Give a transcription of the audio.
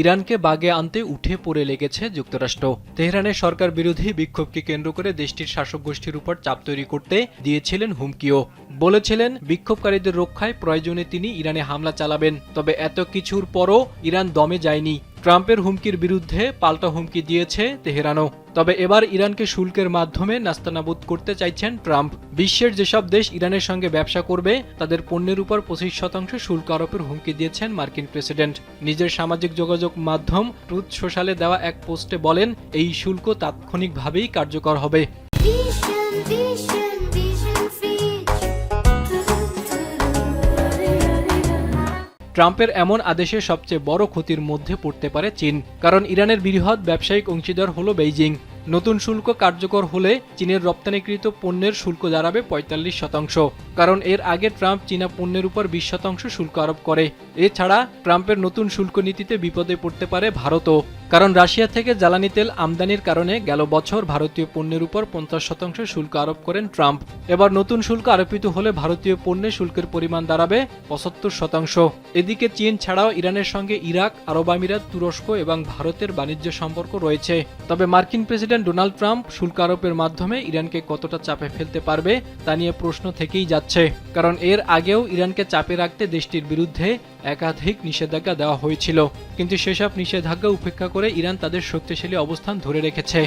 ইরানকে বাগে আনতে উঠে পড়ে লেগেছে যুক্তরাষ্ট্র। তেহরানের সরকার বিরোধী বিক্ষোভকে কেন্দ্র করে দেশটির শাসক গোষ্ঠীর উপর চাপ তৈরি করতে দিয়েছিলেন হুমকিও। বলেছিলেন বিক্ষোভকারীদের রক্ষায় প্রয়োজনে তিনি ইরানে হামলা চালাবেন। তবে এত কিছুর পরও ইরান দমে যায়নি। ট্রাম্পের হুমকির বিরুদ্ধে পাল্টা হুমকি দিয়েছে তেহরানও। তবে এবার ইরানকে শুল্কের মাধ্যমে নাস্তানাবুদ করতে চাইছেন ট্রাম্প। বিশ্বের যেসব দেশ ইরানের সঙ্গে ব্যবসা করবে তাদের পণ্যের উপর 25% শুল্ক আরোপের হুমকি দিয়েছেন মার্কিন প্রেসিডেন্ট। নিজের সামাজিক যোগাযোগ মাধ্যম ট্রুথ সোশ্যালে দেওয়া এক পোস্টে বলেন, এই শুল্ক তাৎক্ষণিকভাবেই কার্যকর হবে। ট্রাম্পের এমন আদেশে সবচেয়ে বড় ক্ষতির মধ্যে পড়তে পারে চীন, কারণ ইরানের বৃহৎ ব্যবসায়িক অংশীদার হল বেইজিং। নতুন শুল্ক কার্যকর হলে চীনের রপ্তানিকৃত পণ্যের শুল্ক দাঁড়াবে 45%, কারণ এর আগে ট্রাম্প চীনা পণ্যের উপর 20% শুল্ক আরোপ করে। এছাড়া ট্রাম্পের নতুন শুল্ক নীতিতে বিপদে পড়তে পারে ভারতও, কারণ রাশিয়া থেকে জ্বালানি তেল আমদানির কারণে গেল বছর ভারতীয় পণ্যের উপর 50% শুল্ক আরোপ করেন ট্রাম্প। এবার নতুন শুল্ক আরোপিত হলে ভারতীয় পণ্যে শুল্কের পরিমাণ দাঁড়াবে 75%। এদিকে চীন ছাড়াও ইরানের সঙ্গে ইরাক, আরব আমিরাত, তুরস্ক এবং ভারতের বাণিজ্য সম্পর্ক রয়েছে। তবে মার্কিন প্রেসিডেন্ট ডোনাল্ড ট্রাম্প শুল্ক আরোপের মাধ্যমে ইরানকে কতটা চাপে ফেলতে পারবে তা নিয়ে প্রশ্ন থেকেই যাচ্ছে, কারণ এর আগেও ইরানকে চাপে রাখতে দেশটির বিরুদ্ধে একাধিক নিষেধাজ্ঞা দেওয়া হয়েছিল, কিন্তু সেসব নিষেধাজ্ঞা উপেক্ষা করে ইরান তাদের শক্তিশালী অবস্থান ধরে রেখেছে।